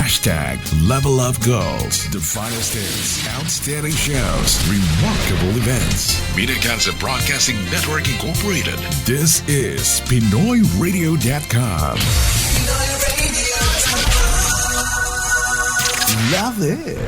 Hashtag Level Up Goals. The finest hits, outstanding shows, remarkable events. Media Cancer Broadcasting Network Incorporated. This is PinoyRadio.com. Love it!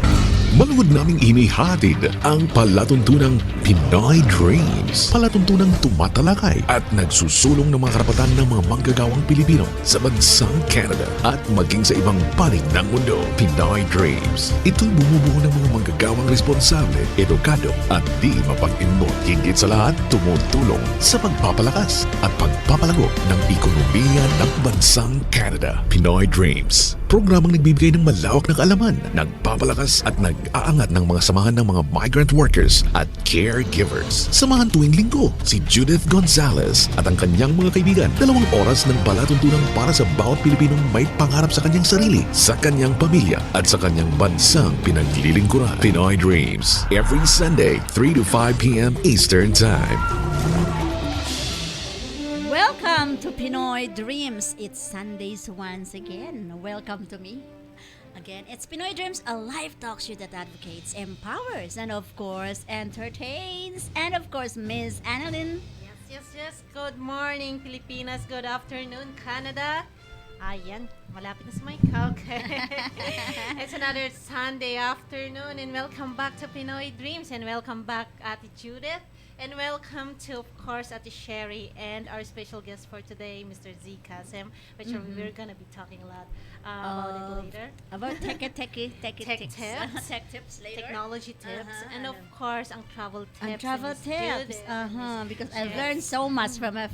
Maluwag naming inihatid ang palatuntunang Pinoy Dreams. Palatuntunang tumatalakay at nagsusulong ng mga karapatan ng mga manggagawang Pilipino sa bansang Canada at maging sa ibang panig ng mundo. Pinoy Dreams. Ito'y bumubuo ng mga manggagawang responsable, edukado at di mapag-inbot. Higit sa lahat, tumutulong sa pagpapalakas at pagpapalago ng ekonomiya ng bansang Canada. Pinoy Dreams. Programang nagbibigay ng malawak na kaalaman, nagpapalakas at nag-aangat ng mga samahan ng mga migrant workers at caregivers. Samahan tuwing linggo si Judith Gonzalez at ang kanyang mga kaibigan. 2 oras ng palatuntunan para sa bawat Pilipinong may pangarap sa kanyang sarili, sa kanyang pamilya at sa kanyang bansang pinaglilingkuran. Pinoy Dreams. Every Sunday, 3 to 5 p.m. Eastern Time. Welcome to Pinoy Dreams. It's Sundays once again. Welcome to me. Again, it's Pinoy Dreams, a live talk show that advocates, empowers, and of course, entertains. And of course, Ms. Annalyn. Yes. Good morning, Pilipinas. Good afternoon, Canada. Ayan, malapit na sa mic. Okay. It's another Sunday afternoon and welcome back to Pinoy Dreams and welcome back Ate Judith. And welcome to, of course, Ate Sherry and our special guest for today, Mr. Z. Kasim, which we're going to be talking a lot about it later. About tech tips. Tech tips later. Technology tips. And of course, ang travel tips. And travel Miss tips. Judith. Because I've learned so much from a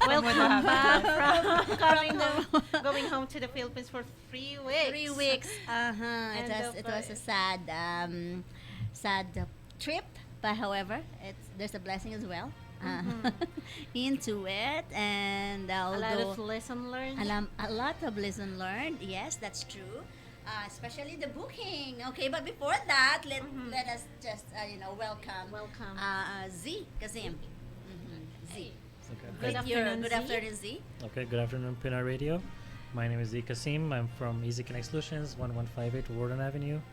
Welcome back from going home to the Philippines for 3 weeks. 3 weeks. And It was a sad trip. But however, there's a blessing as well into it, and a lot of lesson learned. A lot of lesson learned. Yes, that's true. Especially the booking. Okay, but before that, let us just welcome Z Kazim. Z. Good afternoon, Z. Okay, good afternoon, Pinoy Radio. My name is Z Kasim. I'm from Easy Connect Solutions, 1158 Warden Avenue.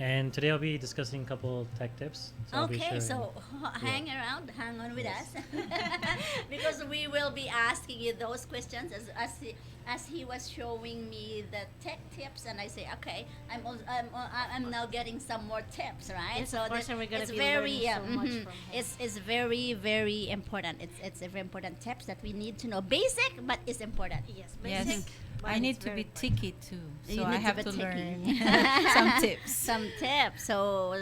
And today I'll be discussing a couple tech tips. Okay, so hang on with us, because we will be asking you those questions as he was showing me the tech tips, and I say, okay, I'm now getting some more tips, right? Yes, so of course, and we're gonna it's be very learning so much from him. it's very important. It's a very important tips that we need to know. Basic, but it's important. Yes, basic. Yes. I need to be ticky too, so You I need to have be to ticky. learn some tips. Some tips. So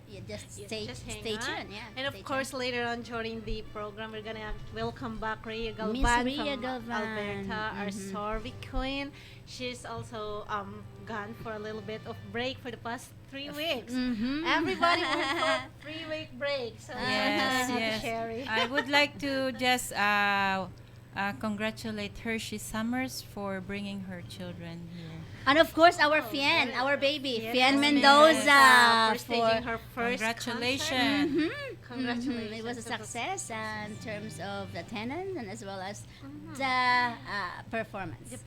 you just stay hang tuned. on. Yeah. And of stay course, tuned. later on during the program, we're gonna welcome back Rhea Galvan Miss Rhea from Galvan. Alberta, our Sorby Queen. She's also gone for a little bit of break for the past 3 weeks. Everybody went for a 3-week break. So Yes. Sherry. I would like to just congratulate Hershey Summers for bringing her children here. And of course, our Fien, our baby, Yes, Fien yes, Mendoza. for staging her first Congratulations. Congratulations. It was a success in terms of the attendance and as well as the performance. The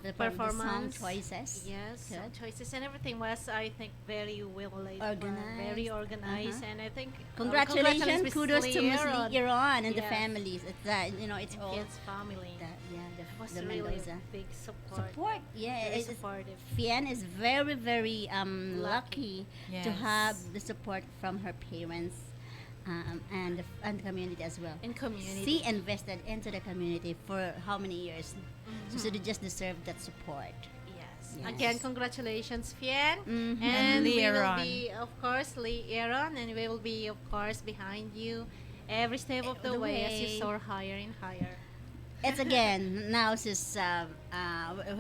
The performance. song choices. Yes, Good. choices and everything was, I think, very well laid, Organized. very organized, and I think Congratulations, Miss kudos to Ms. Leon Iran and the Yes. families. It's it's and all Fian's family. the Was the really Mendoza. a big support. Support, yeah. Very It's, supportive. Fien is very lucky to Yes. have the support from her parents and the community as well. In community. She invested into the community for how many years? So they just deserve that support. Yes. Yes. Again, congratulations, Fien. Mhm. And Lee we will Aaron. be, of course, Lee Aaron, and we will be, of course, behind you every step of the way as you soar higher and higher. It's again now she's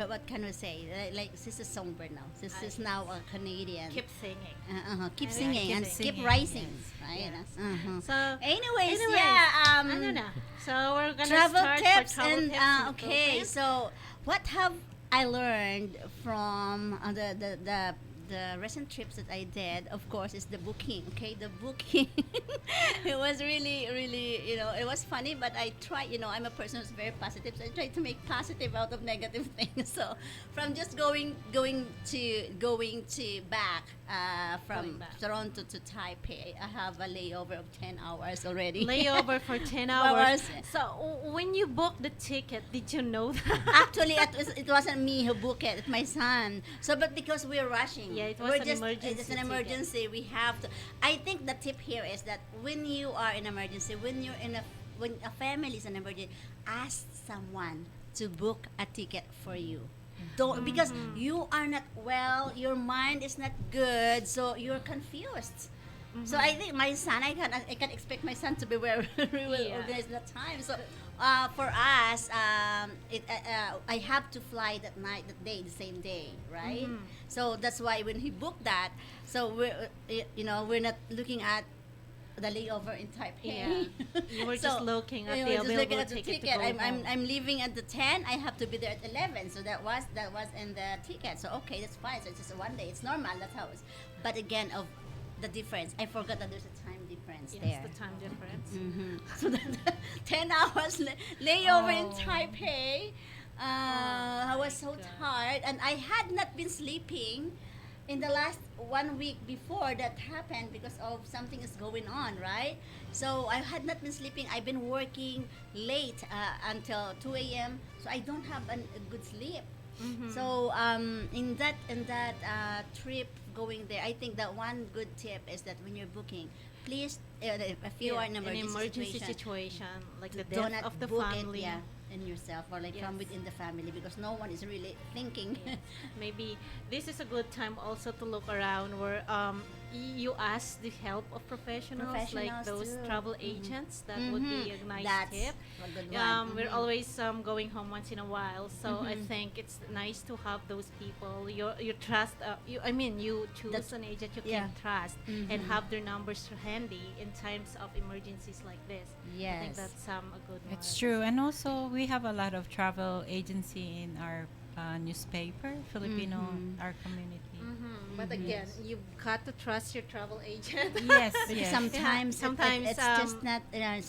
what can we say? Like she's a songbird now. She's now a Canadian. Keep singing. Keep Yeah, singing keep and singing. keep rising, right? Yes. So, Anyways, ano na? So we're gonna travel start tips for travel and tips in the okay. Philippines. So what have I learned from the the recent trips that I did, of course, is the booking. Okay, the booking. It was really, really, it was funny. But I try. I'm a person who's very positive, so I try to make positive out of negative things. So from just going to back from Going back. Toronto to Taipei, I have a layover of 10 hours already. Layover for 10 Hours. hours. So when you booked the ticket, did you know that? Actually, it wasn't me who booked it. It's my son. So, but because we're rushing, Yeah, it was we're an emergency It's an ticket. emergency. We have to. I think the tip here is that when you are in emergency, when a family is an emergency, ask someone to book a ticket for you. Don't, because you are not well, your mind is not good, so you're confused. So I think my son, I can expect my son to be where we will Yeah. organize that time. So for us, I have to fly that day, the same day, right? So that's why when he booked that, so we're not looking at the layover in Taipei. Yeah. You were just looking at you the know, just looking available at the ticket to ticket. go home. I'm leaving at the 10. I have to be there at 11. So that was in the ticket. So okay, that's fine. So it's just one day. It's normal. That's how it's. But again, of the difference, I forgot that there's a time difference Yes, there. the time difference. So that 10 hours layover in Oh. Taipei. I was so tired, and I had not been sleeping in the last 1 week before that happened because of something is going on, right? So I had not been sleeping. I've been working late until 2 a.m. So I don't have a good sleep. So in that trip going there, I think that one good tip is that when you're booking, please, if you are in an an emergency situation, like the do death not of the book family. it, in yourself or like from Yes. within the family, because no one is really thinking. Yes. Maybe this is a good time also to look around where you ask the help of professionals like Professionals those too. travel Mhm. agents. That would be a nice That's tip. a good one. We're Mhm. always going home once in a while, so I Mhm. think it's nice to have those people you trust. You choose That's- an agent you yeah. can trust and Mhm. have their numbers handy in times of emergencies like this. I think Yes. that's a good one. It's true. And also, we have a lot of travel agency in our newspaper, Filipino, Mhm. our community. But Mhm. again, you've got to trust your travel agent. Yes, Because yes. sometimes, sometimes, it's just not.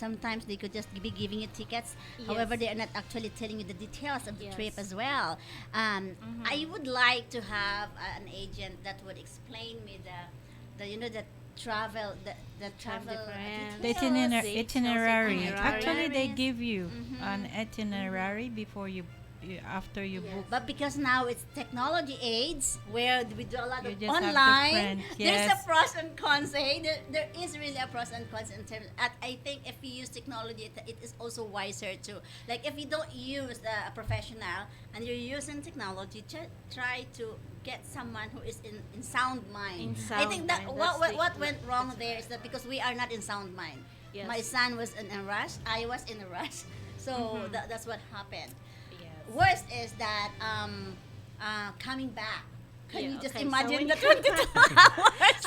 Sometimes they could just be giving you tickets. However, Yes. they are not actually telling you the details of the trip Yes. as well. I would like to have an agent that would explain me the travel the Time travel difference. The details. itinerary. itinerary. Actually, they Itineraries. give you Mhm. an itinerary before after you Yes. book. But because now it's technology aids where we do a lot You of just have to online, print, there's a yes. pros and cons. There is really a pros and cons in terms. I think if you use technology, it is also wiser too. Like if you don't use a professional and you're using technology, try to get someone who is in sound mind. In I think sound that mind, what that's what the- went wrong that's there right. is that because we are not in sound mind. Yes. My son was in a rush. I was in a rush. So that's what happened. Yes. Worst is that coming back. Can Yeah, you just okay, so imagine when the you 22 hours?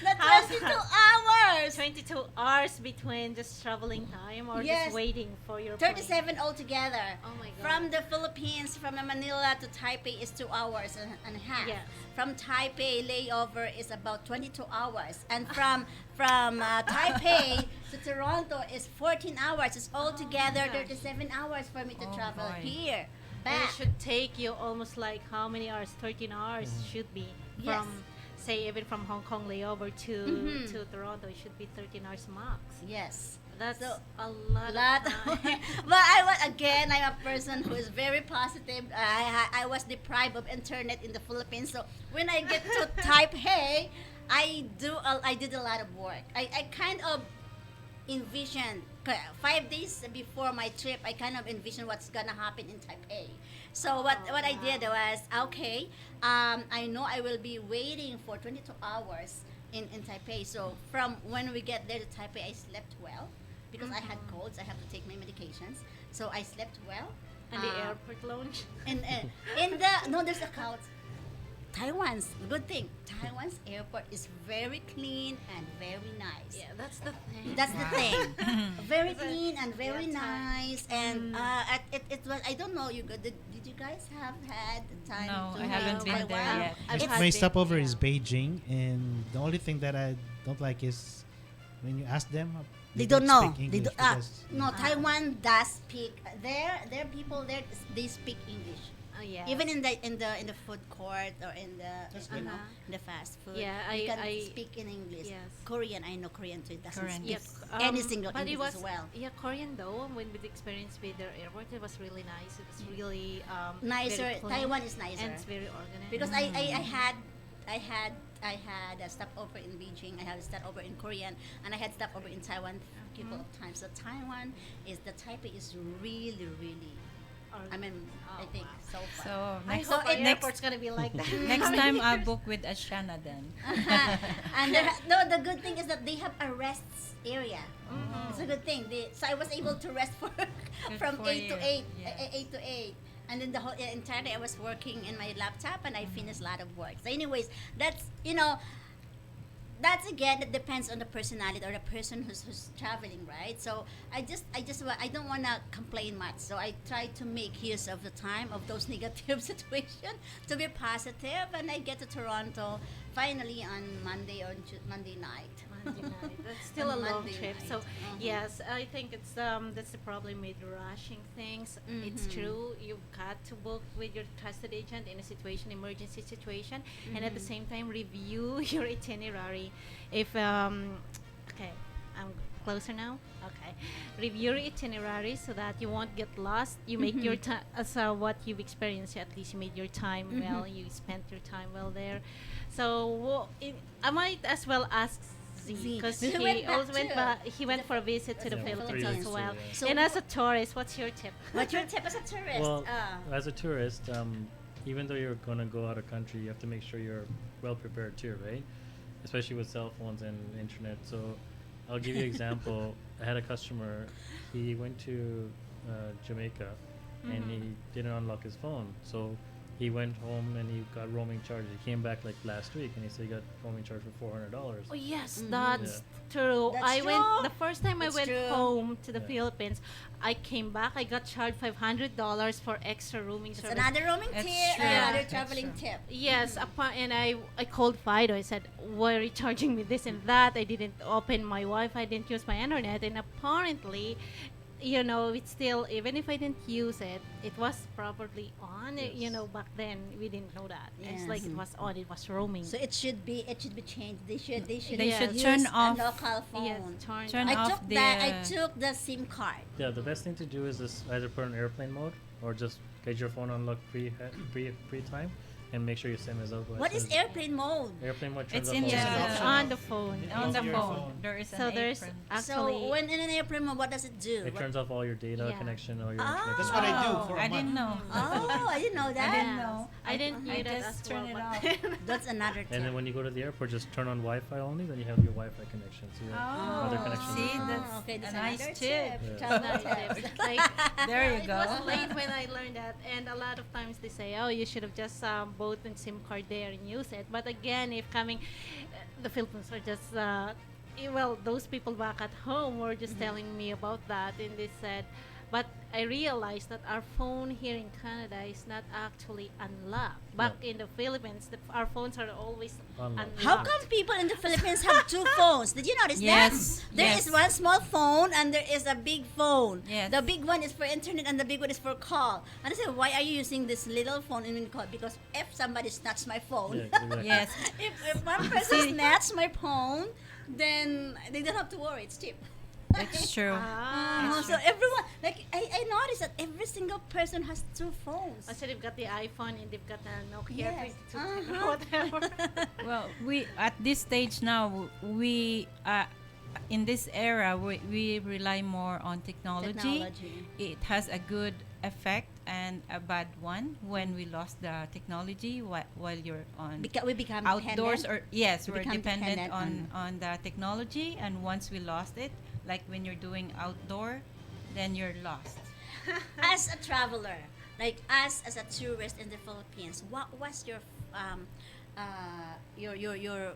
The How's 22 that? hours! 22 hours between just traveling time or Yes. just waiting for your plane? 37 altogether. Oh my God. From the Philippines, from Manila to Taipei is 2 hours and a half. Yes. From Taipei, layover is about 22 hours. And from Taipei to Toronto is 14 hours. It's altogether gosh. 37 hours for me to Oh, travel boy. here. And it Back. should take you almost like how many hours? 13 hours should be Yes. from, say, even from Hong Kong layover to Mhm. to Toronto. It should be 13 hours max. Yes. That's So, a lot Lot. of time. But I'm a person who is very positive. I was deprived of internet in the Philippines, so when I get to Taipei, I did a lot of work. I kind of envisioned 5 days before my trip. I kind of envisioned what's gonna happen in Taipei. So what I did was okay. I know I will be waiting for 22 hours in Taipei. So from when we get there to Taipei, I slept well because I had colds. I have to take my medications. So I slept well. And the airport lounge. And there's a couch. Taiwan's good thing. Taiwan's airport is very clean and very nice. Yeah, that's the thing. That's the thing. Very Because, clean and very yeah, nice. And it was. I don't know. Did you guys have had the time No, to I haven't visit been there Taiwan? yet. I've It's- had My it, stopover yeah. is Beijing, and the only thing that I don't like is when you ask them, They don't know. speak They English do, because no, Taiwan does speak. Their people there, they speak English. Yes. Even in the food court or in the That's you good. know in the fast food, Yeah, you can I- speak in English. yes. Korean, I know Korean too. It doesn't Korean. speak Yeah, any single but it English was as well. Yeah, Korean though. When with the experience with their airport, it was really nice. It was really Nicer. very clean, Taiwan is nicer and it's very organized. because I had a stopover in Beijing. I had a stopover in Korean, and I had stopover in Taiwan a couple of times. So Taiwan is the Taipei is really really. I mean, I think so far. So I next, hope our next, airport's gonna be like that. next time I'll book with Ashana then. And the good thing is that they have a rest area. It's a good thing. So I was able to rest from for 8 to you. 8, Yeah. 8 to 8. And then the whole entire day I was working in my laptop and I finished a lot of work. So anyways, that's again, it depends on the personality or the person who's traveling, right? So I don't want to complain much. So I try to make use of the time of those negative situations to be positive, and I get to Toronto finally on Monday night. Monday night. That's still a On long Monday trip. night. So Uh-huh. yes, I think it's that's the problem with rushing things. It's Mhm. true. You've got to book with your trusted agent in a emergency situation, and at the Mhm. same time review your itinerary. If okay, I'm closer now. Okay, review your itinerary so that you won't get lost. You make your time as what you've experienced. At least you made your time well. You spent your time well there. So I might as well ask Z Z. because He he went back also went too. back. He went for a visit to the Yeah, Philippines 3 as weeks well. too, yeah. So And as a tourist, what's your tip? What's your tip as a tourist? Well, as a tourist, even though you're gonna go out of country, you have to make sure you're well prepared too, right? Especially with cell phones and internet. So, I'll give you an example. I had a customer. He went to Jamaica, and he didn't unlock his phone. So he went home and he got roaming charges. He came back like last week, and he said he got roaming charged for $400. Oh yes, Mhm. that's true. That's I went true. the first time That's I went true. home to the Yeah. Philippines. I came back. I got charged $500 for extra roaming It's service. another roaming That's tip, true. another That's traveling true. tip. Yes, and I called Fido. I said, "Why are you charging me this and that? I didn't open my Wi-Fi. I didn't use my internet." And apparently, it's still, even if I didn't use it, it was properly on. Yes. Back then we didn't know that. It's like Yes. it was on. It was roaming. So it should be changed. They should They should use turn a off- local phone. Yes, Turn I off took the that. I took the SIM card. Yeah, the best thing to do is just either put on airplane mode or just get your phone unlocked pre-time and make sure your SIM is out. What is airplane mode? Airplane mode turns It's off in all the- the It's stuff. on the phone. On the your phone, phone. there is an So there's apron. actually. So when in an airplane mode, what does it do? It What- turns off all your data Yeah. connection or your Ah. internet. That's what I do Oh, for a I didn't month. know. Oh, I didn't know that. didn't know. I didn't I knew that just as turn well. it but- off. That's another tip. And then when you go to the airport, just turn on Wi-Fi only. Then you have your Wi-Fi connection. So you have Oh, other connections. see, as well. that's okay, that's a nice another tip. Yeah. Travel Nice tips. tips. Like, There you It go. was late when I learned that, and a lot of times they say, "Oh, you should have just bought a SIM card there and use it." But again, if coming, the Philippines are just those people back at home were just telling me about that, and they said, but I realized that our phone here in Canada is not actually unlocked. Back in the Philippines, our phones are always Unlocked. unlocked. How come people in the Philippines have two phones? Did you notice Yes, that? There is yes. one small phone and there is a big phone. Yes. The big one is for internet and the big one is for call. And I said, why are you using this little phone in call? Because if somebody snatched my phone, Yeah, exactly. Yes. if one person See. snatched my phone, then they don't have to worry. It's cheap. It's true. Ah. So everyone, like I noticed that every single person has two phones. So they've got the iPhone and they've got the Nokia Yes. 3210 Uh-huh. or whatever. Well, we at this stage now, we in this era we rely more on technology. It has a good effect and a bad one when we lost the technology while you're on We become outdoors, dependent. or yes, We we're become dependent dependent on the technology, and once we lost it, like when you're doing outdoor, then you're lost. As a traveler, like us as a tourist in the Philippines, what was your your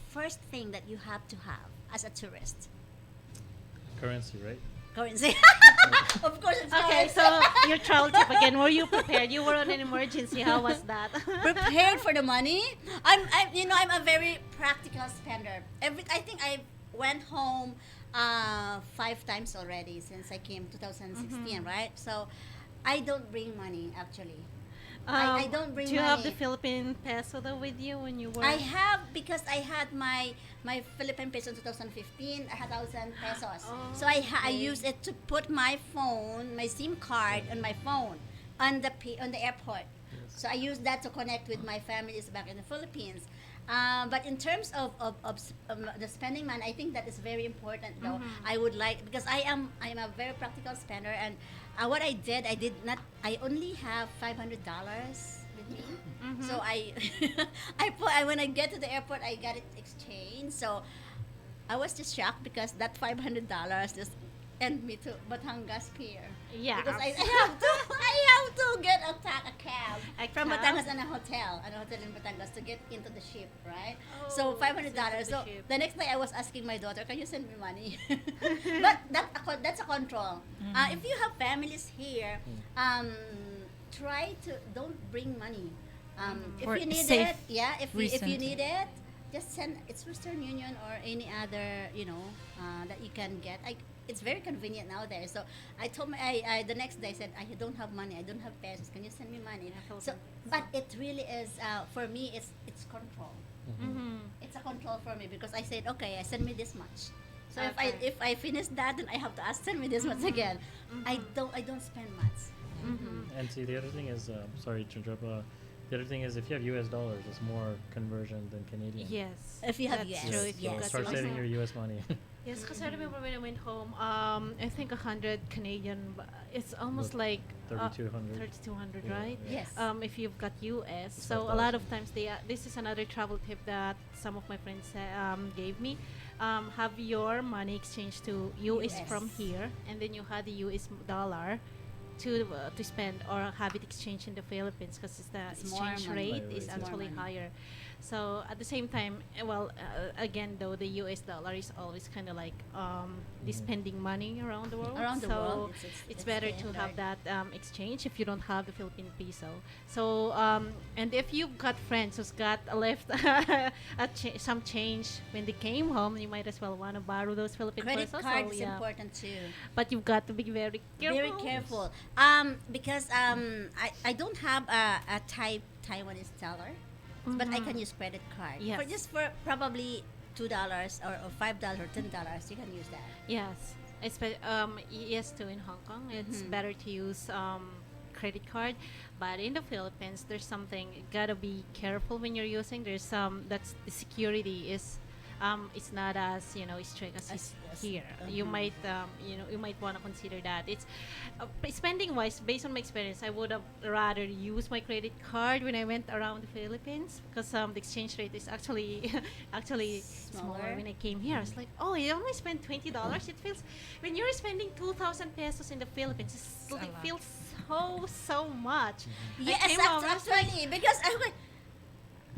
first thing that you have to have as a tourist? Currency, right? Currency. Of course, it's Okay, currency. so your travel tip again. Were you prepared? You were on an emergency. How was that? Prepared for the money. I'm a very practical spender. I think I went home 5 times already since I came 2016, right? So I don't bring money actually. I don't bring Do you have the money. Philippine peso though with you when you were? I have because I had my Philippine peso in 2015. I had 1,000 pesos. Oh, So I okay. used it to put my phone, my SIM card on my phone on the airport. So I used that to connect with my families back in the Philippines. But in terms of the spending money, I think that is very important though. I would like because I am a very practical spender, and what I did not. I only have $500 with me. So when I get to the airport, I got it exchanged. So I was just shocked because that $500 just sent me to Batangas Pier. Yeah. Because I have to get a cab A from cab? Batangas and a hotel in Batangas to get into the ship, right? Oh, So $500. into the So ship. the next day I was asking my daughter, "Can you send me money?" But that's a control. If you have families here, try to don't bring money. If For you need safe it, if you reason. need it, just send. It's Western Union or any other that you can get. It's very convenient nowadays. So I told the next day I said I don't have money. I don't have pesos. Can you send me money? Yeah, So, but it really is for me. It's control. It's a control for me because I said okay, send me this much. So Okay. if I finish that, then I have to ask send me this much again. I don't spend much. And see, the other thing is, sorry to interrupt. The other thing is, if you have U.S. dollars, it's more conversion than Canadian. Yes. If you have That's US, true. If you yes. got Start US saving your U.S. money. Yes, because I remember when I went home, I think 100 Canadian, it's almost like 3,200. 3,200, Yeah, right? yeah. Yes. If you've got US. It's So a lot 5,000. of times this is another travel tip that some of my friends gave me. Have your money exchanged to US from US. here, and then you had the US dollar to spend or have it exchanged in the Philippines because the It's more exchange money. rate Right, is right, It's more actually money. higher. So at the same time, again though, the US dollar is always kind of like the spending money around the world. Around the so world, it's better to have standard. that exchange if you don't have the Philippine peso. So and if you've got friends who's got left some change when they came home, you might as well want to borrow those Philippine Credit pesos. card So, is yeah. important too. But you've got to be very careful. Very careful. Because I don't have a Taiwanese teller, but I can use credit card. Yes. For probably $2 or $5 or $10, you can use that. Yes, yes, too in Hong Kong, it's Mhm. better to use credit card, but in the Philippines, there's something you gotta be careful when you're using. There's that's the security is. It's not as strict as As- here. You might you might want to consider that. It's spending wise, based on my experience, I would have rather used my credit card when I went around the Philippines because the exchange rate is actually actually smaller Smaller. when I came here. It's like, oh, you only spent $20. It feels when you're spending 2,000 pesos in the Philippines, a it lot. feels so much. I Yes, came home, I was like, actually, because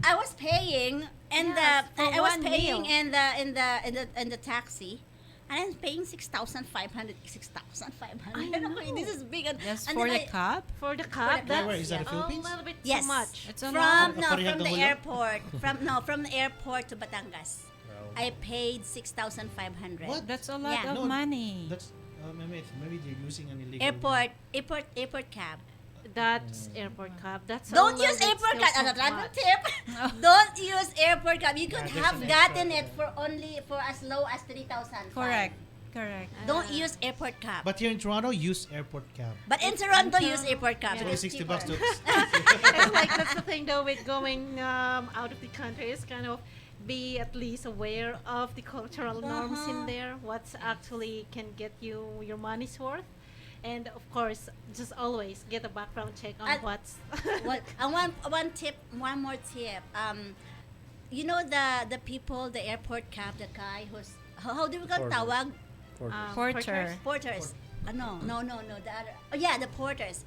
I was paying and Yes, for I was one paying meal. in the taxi. And I'm paying 6,500. 6,500. I know. This is big. Just and for then the cup? for the the cup, cup, that's Where is that, the a Philippines? little bit Yes. too much. It's a from lot. Parehab from ng the Hulyo? airport from the airport to Batangas. Wow. I paid 6,500. What? That's a lot Yeah. of No, money. That's maybe they're using an illegal. Airport cab. That's airport cup. That's a Don't little use bit airport still cab. so As a random much. tip, don't use airport cab. You could Yeah, there's have an gotten extra, it for as low as 3,000. Correct. Correct. Don't use airport cab. But here in Toronto, use airport cab. But in Toronto, in use airport cab. Yeah. It's It is only $60 cheaper. to. It's like that's the thing though with going out of the country is kind of be at least aware of the cultural norms in there. What's actually can get you your money's worth. And of course, just always get a background check on And what's And one more tip. You know the people, the airport cab, the guy who's how do we call Porter. tawag? Porters. Porter. Porters. No. The other. Oh yeah, the porters.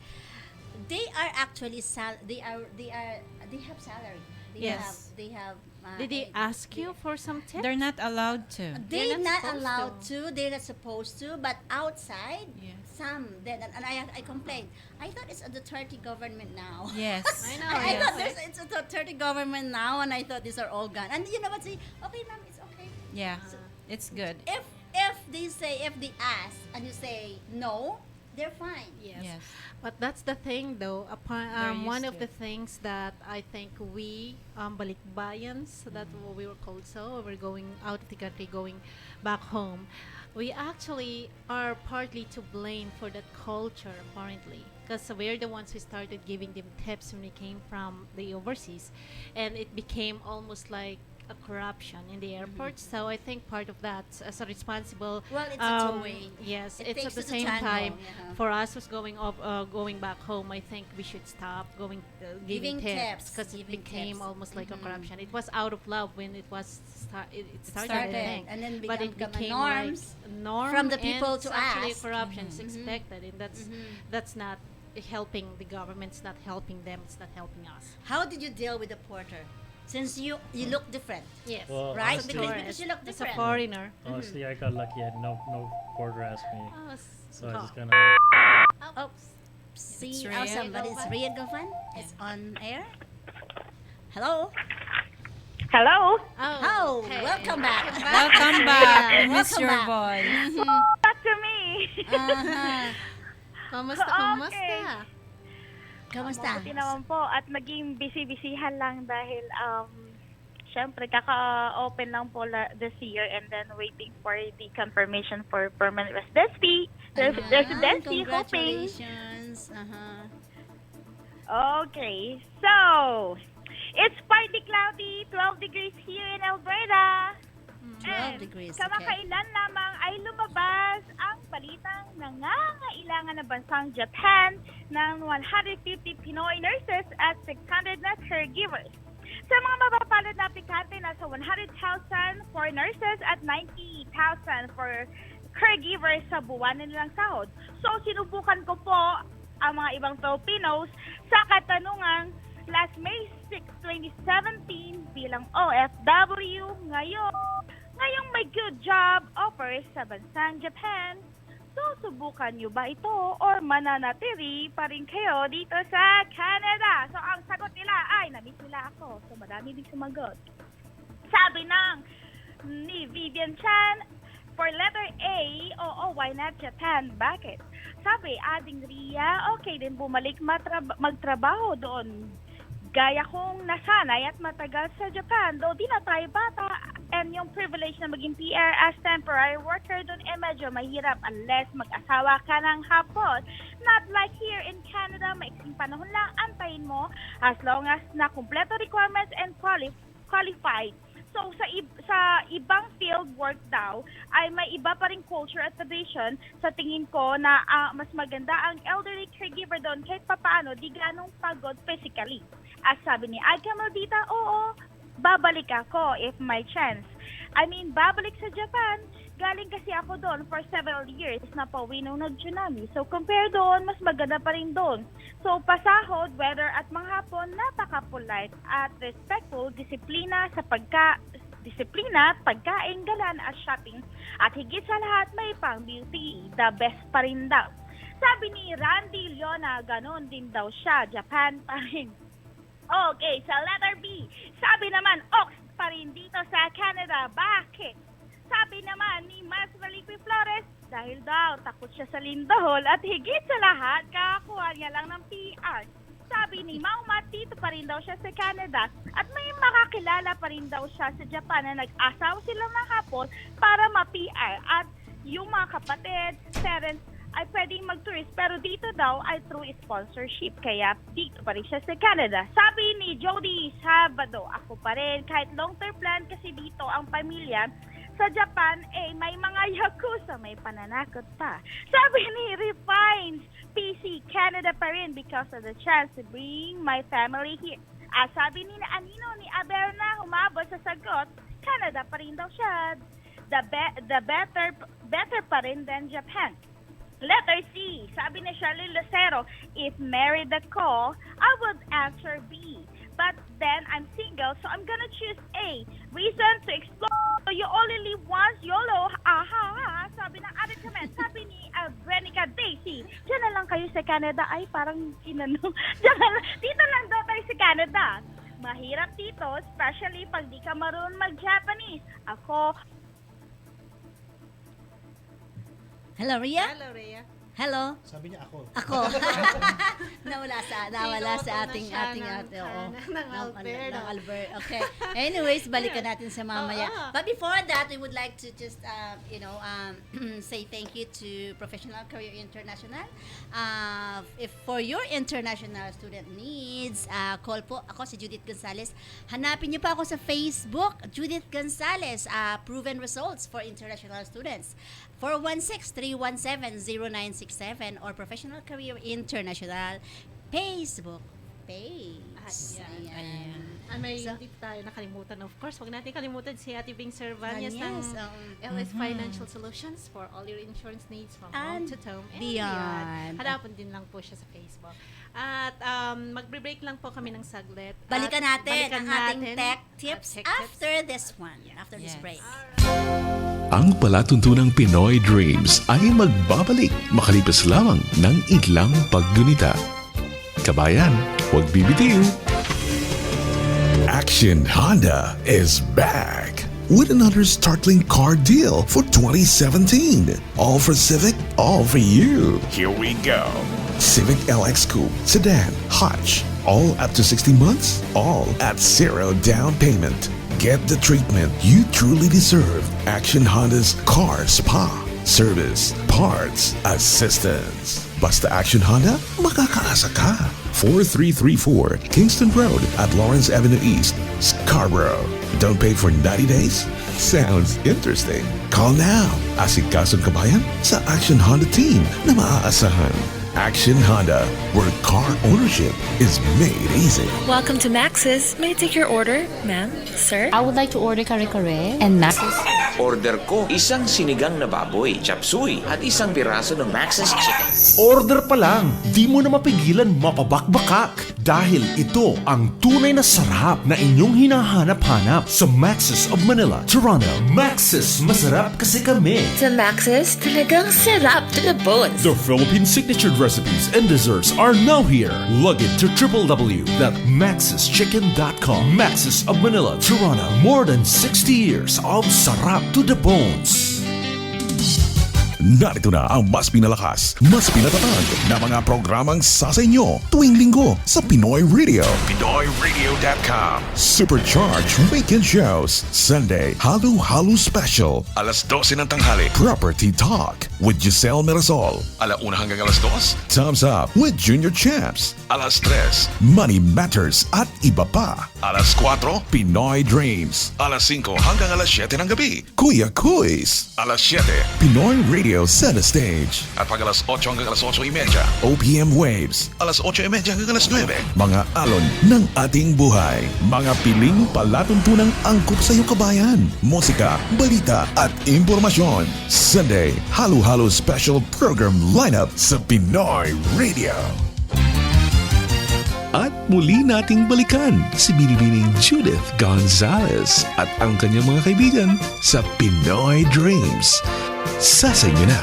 they are actually they have salary. Yes. They have. Did they ask you for some tips? They're not allowed to. They're They're not not supposed allowed to. to. They're not supposed to. But outside, Yes. some did, and I complained. I thought it's a Duterte government now. Yes. I know. I yes. thought it's a Duterte government now, and I thought these are all gone. And you know what? Say, okay, ma'am, it's okay. Yeah. It's good. If they ask and you say no, they're fine. Yes. Yes. But that's the thing, though. They're One used of to the it. things that I think we, balikbayans, that's what we were called, so we're going out of the country, going back home. We actually are partly to blame for that culture, apparently, because we're the ones who started giving them tips when we came from the overseas, and it became almost like a corruption in the airport. So I think part of that, as a responsible, Well, it's a two-way. yes, It it's takes at the two to same tango, time yeah. for us who's going back home. I think we should stop giving Giving tips tips, because it giving became tips. almost like a Mhm. corruption. It was out of love when it was it started, I Started, think, and then but it become became norms like norm from the and people it's to actually ask. corruption. It's Mhm. expected, and that's not helping the government. It's not helping them. It's not helping us. How did you deal with the porter? Since you look different, Yes, Well, right? honestly- Because you look as a different. foreigner. Honestly, I got lucky. I had no porter asked me, Oh, so I just kind of. Oh, see It's how Rhea somebody's Gofan. Rhea Gofan is on air. Hello. Hello. Oh, okay. welcome back. Welcome back. We miss Welcome your back. voice. Back to me. Uh-huh. Kamusta? Okay. Kamusta? Mabuti naman po at naging busy-busyhan lang dahil syempre kaka-open lang po this year and then waiting for the confirmation for permanent residency. Residency, hoping. Congratulations. Uh-huh. Okay. So, it's partly cloudy, 12 degrees here in Alberta. 12 degrees, okay. Kamakailan lamang ay lumabas ang balitang nangangailangan ng bansang Japan ng 150 Pinoy nurses at 600 na caregivers. Sa mga mapapalad na aplikante, nasa 100,000 for nurses at 90,000 for caregivers sa buwan nilang sahod. So, sinubukan ko po ang mga ibang Filipinos sa katanungang last May 6, 2017 bilang OFW ngayong may good job offers sa bansang Japan. Susubukan nyo ba ito or mananatili pa rin kayo dito sa Canada? So ang sagot nila ay namiss nila ako. So madami din sumagot. Sabi ni Vivian Chan, for letter A, oo, why not Japan? Bakit? Sabi, Ading Ria, okay din bumalik magtrabaho doon. Gaya kong nasanay at matagal sa Japan, though di na tayo bata, and yung privilege na maging PR as temporary worker doon medyo mahirap unless mag-asawa ka ng hapon. Not like here in Canada, maiksing panahon lang, antayin mo as long as na kumpleto requirements and qualified. So sa ibang field work daw ay may iba pa rin culture at tradition. Sa tingin ko na mas maganda ang elderly caregiver doon kahit papaano di ganong pagod physically. As sabi ni Agka Maldita, oo, babalik ako if my chance. I mean, babalik sa Japan. Galing kasi ako doon for several years na pauwi nung nag-tsunami. So, compare doon, mas maganda pa rin doon. So, pasahod, weather at mga hapon, napaka-polite at respectful, disiplina, pagkain, galan at shopping. At higit sa lahat, may pang beauty. The best pa rin daw. Sabi ni Randy Leona, ganon din daw siya. Japan pa rin. Okay, sa letter B, sabi naman, Ox pa rin dito sa Canada. Bakit? Sabi naman ni Mas Felipe Flores, dahil daw takot siya sa lindol at higit sa lahat, kakakuha niya lang ng PR. Sabi ni Maumat, dito pa rin daw siya sa Canada at may makakilala pa rin daw siya sa Japan na nag-asawa sila ng hapon para ma-PR at yung mga kapatid, parents, ay pwedeng mag-tourist pero dito daw ay through sponsorship kaya dito pa rin siya sa Canada. Sabi ni Jody Sabado, ako pa rin kahit long-term plan kasi dito ang pamilya sa Japan may mga yakuza, may pananakot pa. Sabi ni Refines, PC Canada pa rin because of the chance to bring my family here. Sabi ni Anino ni Aberna, humabot sa sagot, Canada pa rin daw siya. The better pa rin than Japan. Letter C, sabi ni Charlie Lucero, if married ako, I would answer B. But then I'm single, so I'm gonna choose A. Reason to explore. You only live once, YOLO. Aha, sabi ng ating comment. Sabi ni Brenica Daisy, diyan na lang kayo sa Canada. Ay, parang dito lang daw tayo sa Canada. Mahirap dito, especially pag di ka marunong mag-Japanese. Ako, Hello, Ria? Hello, Rhea. Hello? Sabi niya ako. Ako. nawala sa ating ng Albert. ng Albert. Okay. Anyways, balikan natin sa mamaya. Oo. But before that, we would like to just say thank you to Professional Career International. If for your international student needs, call po ako si Judith Gonzalez. Hanapin niyo pa ako sa Facebook, Judith Gonzalez, proven results for international students. 416-317-0967 or Professional Career International Facebook page. Ayan. May hindi tayo nakalimutan. Of course, wag natin kalimutan si Ate Bing Servanias ng LS Financial Solutions for all your insurance needs from home to home and beyond. Hanapan din lang po siya sa Facebook. At magbre-break lang po kami ng saglit. Balikan natin ang ating natin tech tips after this one, after this break. Ang palatuntunang Pinoy Dreams ay magbabalik makalipas lamang ng ilang paggunita. Kabayan, huwag bibitiw! Action Honda is back with another startling car deal for 2017. All for Civic, all for you. Here we go. Civic LX Coupe, Sedan, Hutch, all up to 60 months, all at zero down payment. Get the treatment you truly deserve. Action Honda's Car Spa, Service, Parts, Assistance. Basta Action Honda, makakaasa ka. 4334 Kingston Road at Lawrence Avenue East, Scarborough. Don't pay for 90 days? Sounds interesting. Call now. Asikasong kabayan sa Action Honda team na maaasahan. Action Honda, where car ownership is made easy. Welcome to Max's. May I take your order, ma'am, sir? I would like to order kare-kare and Max's. Order ko isang sinigang na baboy, chapsuy, at isang piraso ng Max's Chicken. Order pa lang, di mo na mapigilan mapabakbakak dahil ito ang tunay na sarap na inyong hinahanap-hanap sa Max's of Manila, Toronto. Max's, masarap kasi kami. Sa Max's, talagang sarap to the bones. The Philippine signature recipes and desserts are now here. Log in to www.maxschicken.com. Max's of Manila, Toronto. More than 60 years of sarap to the bones. Narito na ang mas pinalakas, mas pinatatag na mga programang sa inyo tuwing linggo sa Pinoy Radio. PinoyRadio.com. Supercharged Weekend Shows. Sunday, Halo-Halo Special. Alas 12 ng tanghali. Property Talk with Giselle Mirasol. 1 hanggang alas 2. Thumbs Up with Junior Champs. Alas 3. Money Matters at iba pa. Alas 4. Pinoy Dreams. Alas 5 hanggang alas 7 ng gabi. Kuya Kuis. Alas 7. Pinoy Radio Center Stage. At pag alas 8 hanggang alas 8:30, OPM Waves. Alas 8:30 hanggang alas 9. Mga alon ng ating buhay. Mga piling palatuntunang angkop sa iyong kabayan. Musika, balita at impormasyon. Sunday, Halo-Halo Special Program Lineup sa Pinoy Radio. At muli nating balikan si Binibining Judith Gonzalez at ang kanyang mga kaibigan sa Pinoy Dreams. Sa inyo na.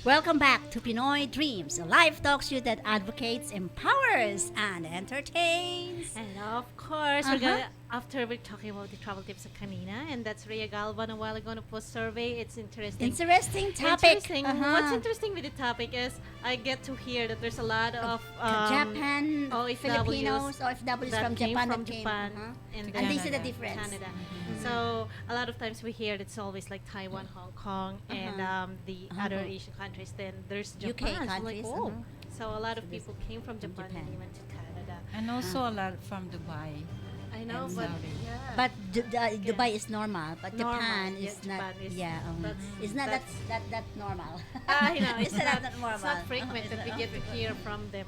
Welcome back to Pinoy Dreams, a live talk show that advocates, empowers, and entertains. And of course, we're gonna, after we're talking about the travel tips of kanina, and that's Rhea Galvan a while ago on a post survey. It's interesting. Interesting topic. Interesting. What's interesting with the topic is I get to hear that there's a lot of Japan, Filipinos, Filipinos, OFWs that from came Japan from Japan and then they see the difference. Canada. So a lot of times we hear it's always like Taiwan, Hong Kong, and the other Asian countries. Then there's Japan. UK countries. So, so a lot of people came from Japan and they went to Canada. And also a lot from Dubai. I know, and but Saudi. yeah. But Dubai is normal, but Normal, Japan yeah, is not. Japan is- It's not that normal. You know, It's not that normal. It's not frequent that we get to hear from them.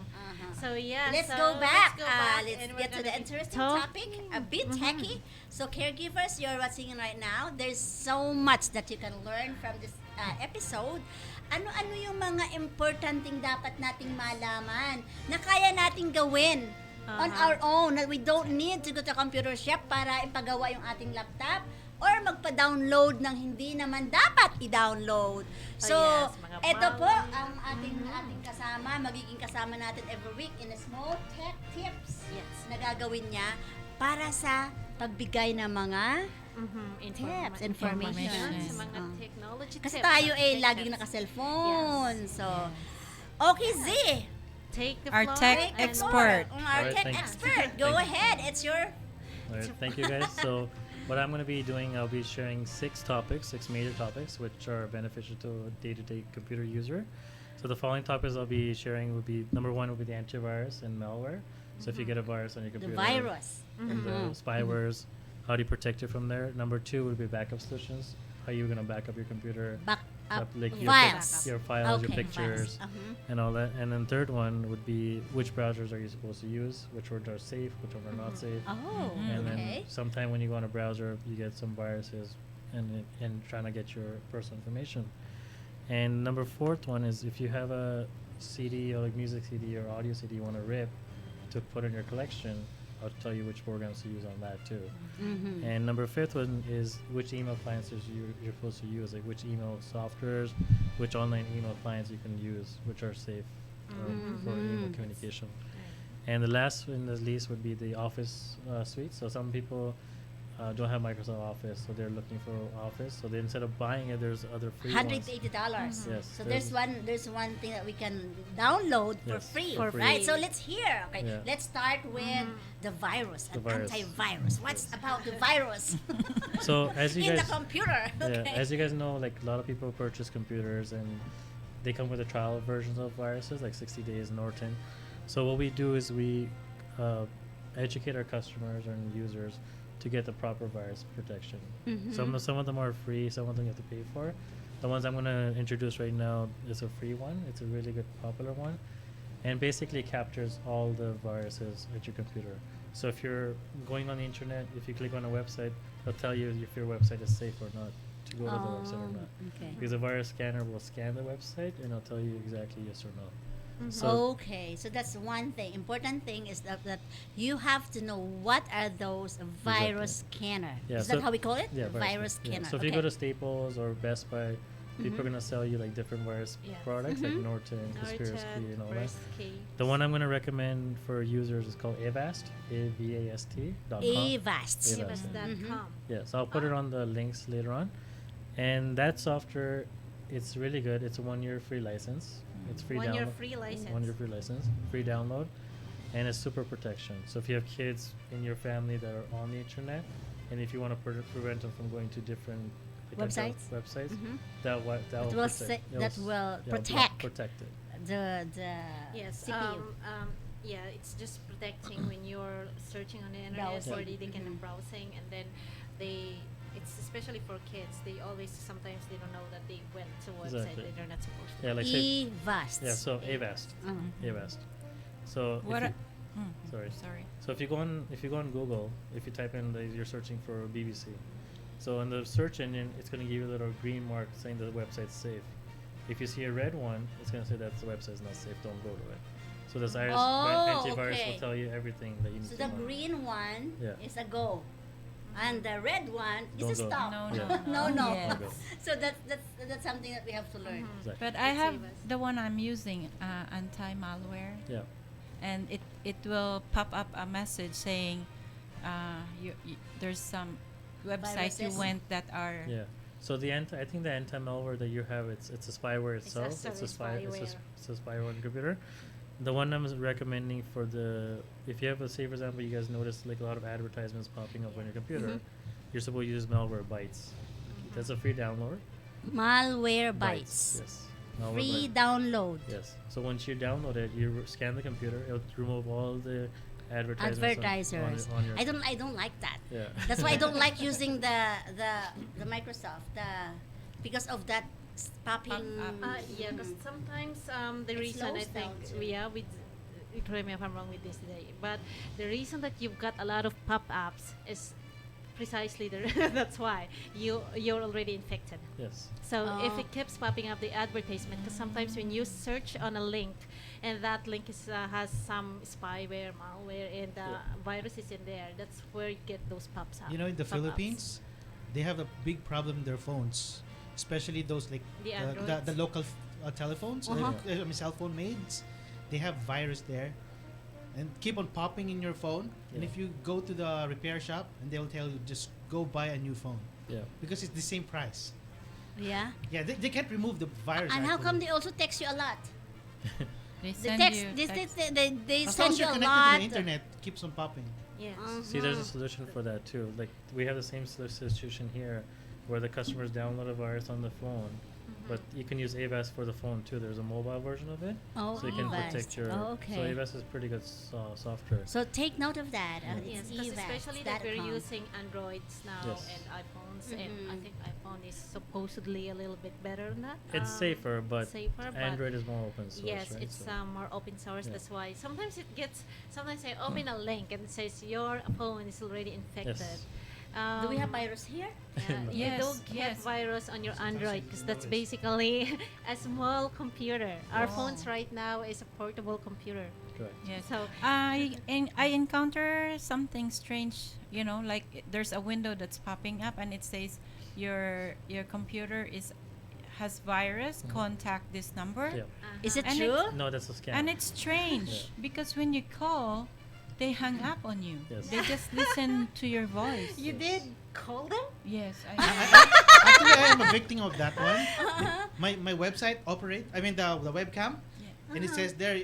So yeah, Let's so go back. and Let's we're get to the gonna be interesting talking. topic. A bit techy. So caregivers, you're watching right now. There's so much that you can learn from this episode. ano-ano yung mga importanteng dapat nating malaman na kaya nating gawin on our own, that we don't need to go to a computer shop para ipagawa yung ating laptop or magpa-download ng hindi naman dapat i-download. So, ito po ang ating kasama, magiging kasama natin every week in a small tech tips na gagawin niya para sa pagbigay ng mga tips, information. Sa mga technology Kasi tips. tayo laging naka-cellphone. So, okay, Z. Take the Our floor tech and expert. Our Alright, tech thank you. expert. Go ahead. It's your... All right, thank you guys. So, what I'm going to be doing, I'll be sharing 6 major topics, which are beneficial to a day-to-day computer user. So the following topics I'll be sharing would be, number 1 would be the antivirus and malware. So if you get a virus on your The computer, virus. and the spywares, how do you protect it from there? Number 2 would be backup solutions. How are you going to back up your computer? Back up like files. your files, your Okay, pictures, files. and all that. And then third one would be which browsers are you supposed to use, which ones are safe, which ones are not safe. Oh, And then okay. sometime when you go on a browser, you get some viruses and trying to get your personal information. And number 4th one is if you have a CD or like music CD or audio CD you want to rip to put in your collection, I'll tell you which programs to use on that too. And number 5th one is which email appliances you're supposed to use, like which email softwares, which online email clients you can use, which are safe for email communication. And the last in the least would be the Office suite. So some people don't have Microsoft Office, so they're looking for Office. So they, instead of buying it, there's other free ones. $180. Yes, So there's one thing that we can download for Yes, free, for free. right? So let's hear. Okay, Yeah. let's start with the virus, The an virus. antivirus. What's about the virus So as you in guys, the computer? Okay. yeah, as you guys know, like a lot of people purchase computers and they come with the trial versions of viruses, like 60 days Norton. So what we do is we educate our customers and users to get the proper virus protection. Some of them are free, some of them you have to pay for. The ones I'm going to introduce right now is a free one. It's a really good popular one, and basically captures all the viruses at your computer. So if you're going on the internet, if you click on a website, it'll tell you if your website is safe or not to go to the website or not. Okay. Because a virus scanner will scan the website and it'll tell you exactly yes or no. So Okay, so that's one thing. Important thing is that you have to know what are those virus scanner. Yeah, Is that so- how we call it? yeah, Virus yeah. scanner. So if you go to Staples or Best Buy, people are gonna sell you like different virus Yes. products like Norton, Kaspersky, and all that. Kaspersky. The one I'm gonna recommend for users is called Avast, AVAST.com. Avast. Avast. Avast.com. Yeah, so I'll put it on the links later on. And that software, it's really good. It's a 1-year free license. It's free 1 year download. free license. 1 year free license, free download, and it's super protection. So if you have kids in your family that are on the internet, and if you want to prevent them from going to different like, adult Websites? websites, Mhm. that will That will protect. that will yeah, protect protect it. the Yes. CPU. Yeah, it's just protecting when you're searching on the internet Browsing. or they can Mhm. browsing, and then it's especially for kids. They always sometimes they don't know that they went to a website Exactly. that they're not supposed to. Yeah, like say, Avast. yeah. So Avast, Avast. So What if a- you, sorry. Sorry. So if you go on Google, if you type in you're searching for BBC, so in the search engine, it's going to give you a little green mark saying the website's safe. If you see a red one, it's going to say that the website's not safe. Don't go to it. So this antivirus okay. will tell you everything that you need So to the know. green one Yeah. is a go, and the red one is Don't a go. stop. No, Yeah. no. Yes. Don't go. So that's something that we have to learn. Exactly. But I It's have Avast. the one I'm using, anti-malware, Yeah. and it will pop up a message saying, there's some websites you Viruses? went that are Yeah. So I think the anti-malware that you have, it's a spyware It's itself. actually spyware. It's a spyware on the computer. The one I'm recommending for if you have say for example, you guys notice like a lot of advertisements popping up on your computer, you're supposed to use malware bytes. That's a free download. Malware bytes. Yes. Malware Free bytes. download. Yes. So once you download it, you scan the computer. It'll remove all the advertisements Advertisers. on your. I don't like that. Yeah. That's why I don't like using the Microsoft because of that popping. Yeah, because sometimes the It reason I slows down think too. correct me if I'm wrong with this today, but the reason that you've got a lot of pop-ups is precisely that's why you're already infected. Yes. So if Oh. it keeps popping up the advertisement, because sometimes when you search on a link, and that link is has some spyware, malware, and virus is in there, that's where you get those pops up. You know, in the pop-ups. Philippines, they have a big problem in their phones, especially those like The the Androids. local telephones, cell phone maids. They have virus there, and keep on popping in your phone. And Yeah. if you go to the repair shop, and they'll tell you just go buy a new phone Yeah. because it's the same price. Yeah. Yeah, they can't remove the virus. And how come actually. they also text you a lot? They The send text, you text. they As long send as you you're a connected lot. to the internet, keeps on popping. Yes. See, there's a solution for that too. Like we have the same situation here, where the customers download a virus on the phone, but you can use AVAS for the phone too. There's a mobile version of it, Oh, so you can AVAS. protect your. Oh, So okay. AVAS is pretty good software. So take note of that. Yes, It's because EVAX, especially that we're account. using Androids now Yes. and iPhones, and I Mhm. think iPhone is supposedly a little bit better than that. It's safer, but safer, but Android is more open source. yes, right? it's So- more open source. Yeah. That's why sometimes it gets. Sometimes I open a link and it says your phone is already infected. Yes. Do we have virus here? You Yes, don't get yes. virus on your Sometimes Android you because can that's notice. basically a small computer. Our Oh. phones right now is a portable computer. Correct. Yeah. Yes. So I encounter something strange, like there's a window that's popping up and it says your computer has virus, contact this number. Yeah. Is it And true? No, that's a scam. And it's strange because when you call, they hang up on you. Yes. They just listen to your voice. you did call them? Yes. Actually, I am a victim of that one. My website the webcam, and it says there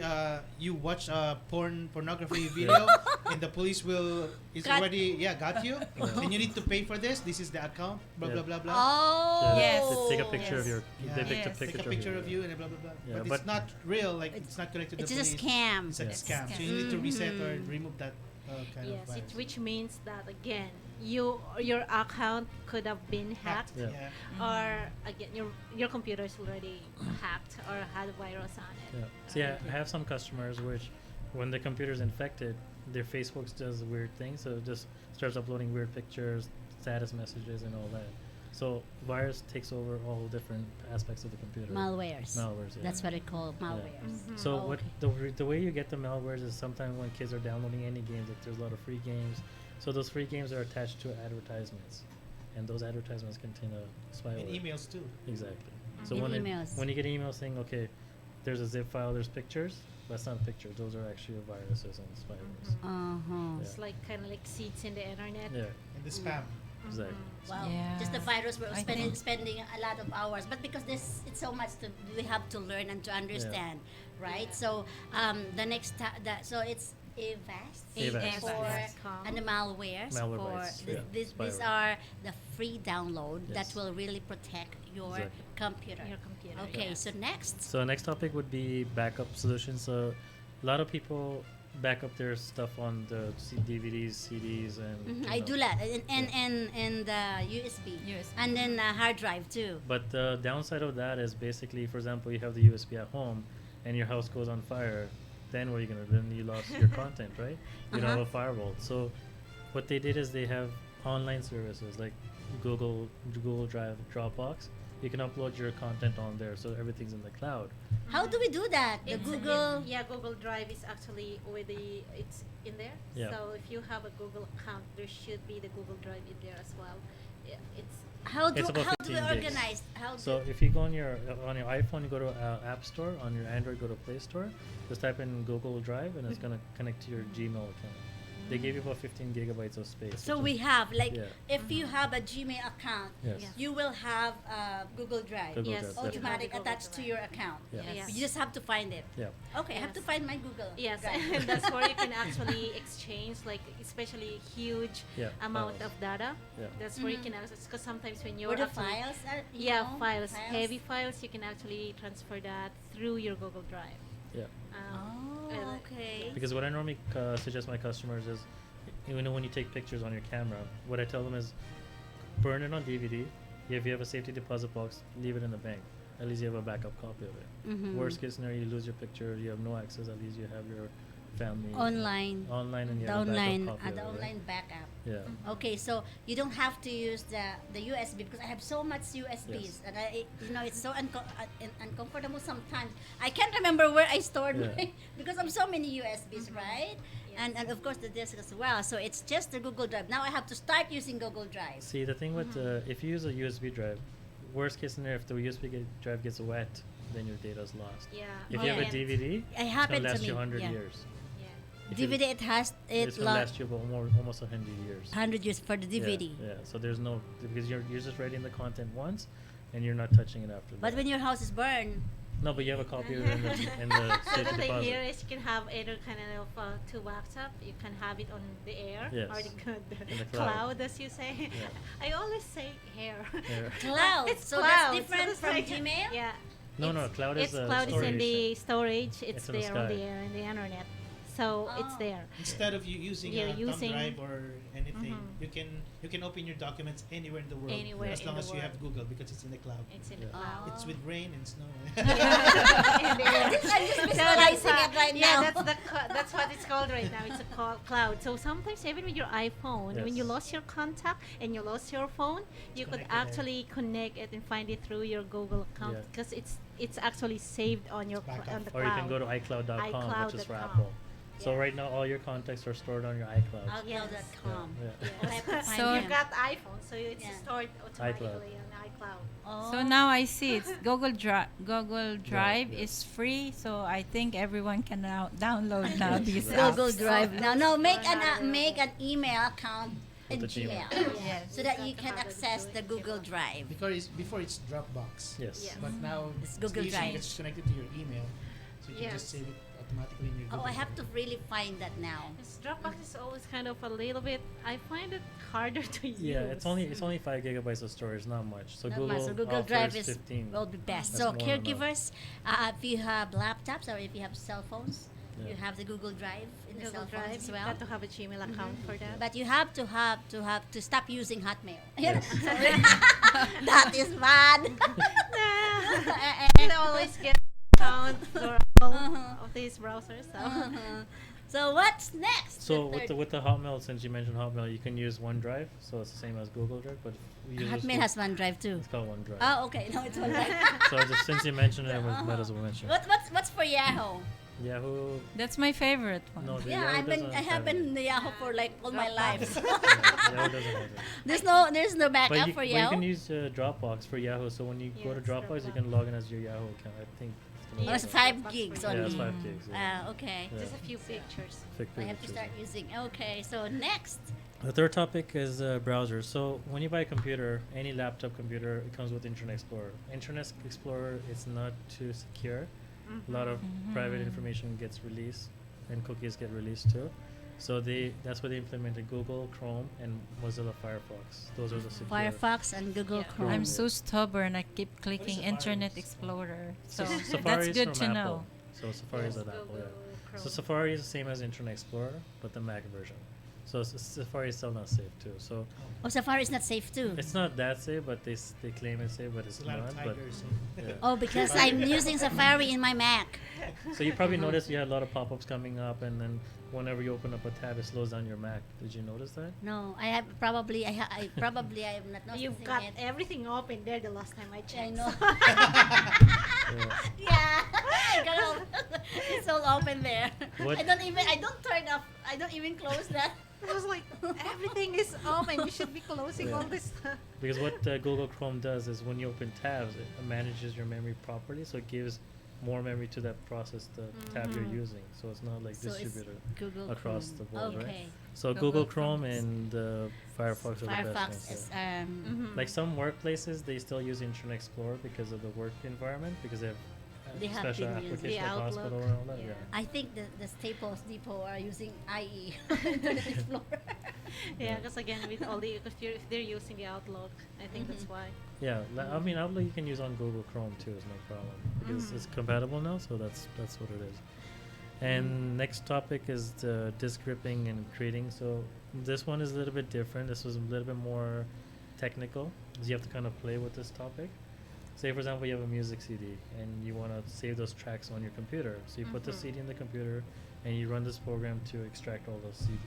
you watch a pornography video, and the police is Got- already got you, and you need to pay for this. This is the account, blah Yeah. blah blah blah. Oh. Yeah, Yes. They take a picture of Yes. your. Yeah. They take Yes. a Take picture, a picture of you and blah blah blah. Yeah, but but- it's not real. Like it's not connected to It's the just a police. scam. It's a Yes. scam. So you need to reset or remove that kind Yes, of virus. which means that again, your account could have been hacked, Yeah. or again your computer is already hacked or had a virus on it. Yeah. So yeah, I have some customers which, when the computer's infected, their Facebook does weird things. So it just starts uploading weird pictures, status messages, and all that. So virus takes over all different aspects of the computer. Malwares. Malwares. Yeah. That's what I call malwares. So Oh, what the way you get the malwares is sometimes when kids are downloading any games, like there's a lot of free games. So those free games are attached to advertisements, and those advertisements contain a spyware. And emails too. Exactly. So And when emails. when you get emails saying, okay, there's a zip file, there's pictures, that's not pictures. Those are actually viruses and spywares. Uh-huh. It's like kind of like seeds in the internet. Yeah, And the spam. exactly. Wow. Yeah. Just the virus, we're I spending think- spending a lot of hours, but because it's so much we have to learn and to understand, right? So the next so it's AVAS AVAS. for AVAS.com. and the malwares Malwarebytes, for yeah, these spyware. are the free download that Yes. will really protect your Exactly. computer. Your computer. Okay, yes. so next. So next topic would be backup solutions. So a lot of people back up their stuff on the DVDs, CDs, and you I know. do that and USB USB. and then hard drive too. But the downside of that is basically, for example, you have the USB at home, and your house goes on fire. Then what are you gonna do? Then you lost your content, right? You don't have a firewall. So what they did is they have online services like Google Drive, Dropbox. You can upload your content on there, so everything's in the cloud. How do we do that? The It's Google. yeah, Google Drive is actually it's in there. Yeah. So if you have a Google account, there should be the Google Drive in there as well. Yeah, it's How It's about do we 15 gigs. organize? How So do if you go on your iPhone, you go to App Store. On your Android, go to Play Store. Just type in Google Drive, and it's gonna connect to your Gmail account. They give you about 15 gigabytes of space. so which we is- have like Yeah. if you have a Gmail account, Yes. Yeah. you will have Google Drive. Google Yes, Drive, you yeah. Automatic have the Google attached to Drive. your account. Yeah. Yes. You just have to find it. Yeah. Okay, I have to Yes. find my Google. yes, Drive. and that's where you can actually exchange like especially huge Yeah, amount files. of data. Yeah. That's where you Mhm. can access because sometimes when you're Or the actually files are files, heavy files, you can actually transfer that through your Google Drive. Yeah. Oh, okay. Because what I normally suggest my customers is, when you take pictures on your camera, what I tell them is, burn it on DVD. If you have a safety deposit box, leave it in the bank. At least you have a backup copy of it. Mhm. Worst case scenario, you lose your picture, you have no access. At least you have your family Online. online, and you The have a online, backup copy of the it, right? online backup. Yeah. Okay, so you don't have to use the USB because I have so much USBs, Yes. and it's so uncomfortable sometimes. I can't remember where I stored Yeah. my because of so many USBs, right? And of course the disk as well. So it's just the Google Drive. Now I have to start using Google Drive. See, the thing with if you use a USB drive, worst case scenario, if the drive gets wet, then your data's lost. Yeah. If you have a Yeah. DVD, It it's gonna happened to last me. you 100 Yeah. years. Yeah. If you- DVD It's gonna last you about almost 100 years. 100 years for the DVD. Yeah. So there's no because you're just writing the content once, and you're not touching it after But that. when your house is burned, No, but you have a copy of it in the So safe the thing deposit. here is you can have either kind of two backup. You can have it on the air Yes. or the In the cloud. cloud, as you say. Yeah. I always say air. Yeah. cloud. It's So cloud. that's different it's from like- Gmail? Yeah. No, It's- cloud is cloud is in storage. the storage. It's in the there on sky. the air in the internet. So it's Oh. there. Instead of you using You're a thumb using- drive or anything, Mhm. you can open your documents anywhere in the world Anywhere as in long the as you have world. Google because it's in the cloud. It's in Yeah. the cloud. It's with rain and snow. I'm just visualizing it right now. Yeah, that's what it's called right now. It's a cloud. So sometimes even with your iPhone, when you Yes. lost your contact and you lost your phone, you could connected there. actually connect it and find it through your Google account Yeah. because it's actually saved on your It's backup. on the Or cloud. you can go to iCloud.com, which is for iCloud.com. Apple. So Yeah. right now, all your contacts are stored on your iCloud. Outloud.com. Yeah. Yes. I have to find So- You've them. got iPhone, so it's Yeah. stored automatically on iCloud. Oh. So now I see it's Google Drive yeah. is free, so I think everyone can now download now these Google apps. Drive. No, make Another make an email account in With the Gmail. Gmail. Yes. So that you Have to can have it access doing the Google Gmail. Drive. Because before it's Dropbox. Yes. Yeah. But now It's Google easy. Drive. It's connected to your email, so you can Yes. just save it automatically in your Oh, Google I have to Drive. really find that now. This Dropbox is always kind of a little bit. I find it harder to use. Yeah, it's only 5 gigabytes of storage, not much. So Not Google, much. So Google offers Drive is 15. will be best. That's So more than enough. caregivers, if you have laptops or if you have cell phones, Yeah. you have the Google Drive in the Google cell phones Drive. as You've well. got to have a Gmail account for that. But you have to stop using Hotmail. Yes. That is bad. You always get account for all of these browsers. So. So what's next? So The third- with the Hotmail, since you mentioned Hotmail, you can use OneDrive. So it's the same as Google Drive, but you use Hotmail has OneDrive too. it's called OneDrive. Oh, okay. No, it's OneDrive. So just since you mentioned it, I might as well mention. What's for Yahoo? Yahoo. That's my favorite one. No, the Yeah, Yahoo I have been in the Yahoo for like all my life. Yeah, Yahoo doesn't have it. There's no backup But you, for but you Yahoo. can use Dropbox for Yahoo. So when you go to Yes, Dropbox, you can log in as your Yahoo account. I think. Oh, Yes. it's 5 Dropbox gigs for only. Yeah, it's 5 gigs. Yeah. Okay. Yeah. Just a few pictures. I have to start using. Okay, so next. The third topic is browsers. So when you buy a computer, any laptop computer, it comes with Internet Explorer. Internet Explorer is not too secure. A lot of private information gets released, and cookies get released too. So that's why they implemented Google, Chrome, and Mozilla Firefox. Those are the secure. Firefox and Google Yeah. Chrome. I'm so stubborn. I keep clicking Safari? Internet Explorer. So Safari that's is good from to Apple. know. So Safari is at Apple, yeah. Chrome. So Safari is the same as Internet Explorer, but the Mac version. So Safari is still not safe too. So Oh, Safari is not safe too. it's not that safe, but they claim it's safe, but it's There's a lot not. of But tigers. yeah. Oh, because I'm using Safari in my Mac. So you probably noticed you had a lot of pop-ups coming up, and then whenever you open up a tab, it slows down your Mac. Did you notice that? No, I have probably I am not noticing You've got it. everything open there the last time I checked. I know. Yeah. Yeah, I got all, it's all open there. What- I don't turn off. I don't even close that. I was like, everything is open. You should be closing Yeah. all this stuff. Because what Google Chrome does is when you open tabs, it manages your memory properly, so it gives more memory to that process, the tab you're using. So it's not like So it's distributed Google across Chrome. the board, Okay. right? So Google Google Chrome Chrome is- and Firefox are the best Firefox ones. is yeah. Like some workplaces, they still use Internet Explorer because of the work environment, because they have They have special been using applications the like Outlook, hospital and all that. yeah. Yeah. I think the Staples Depot are using IE Internet Explorer. Yeah, because again, with all the if they're using the Outlook, I think that's why. Yeah, I mean Outlook you can use on Google Chrome too, is no problem because it's compatible now. So that's what it is. And next topic is the disk ripping and creating. So this one is a little bit different. This was a little bit more technical, because you have to kind of play with this topic. Say for example you have a music CD and you want to save those tracks on your computer. So you put the CD in the computer, and you run this program to extract all the CD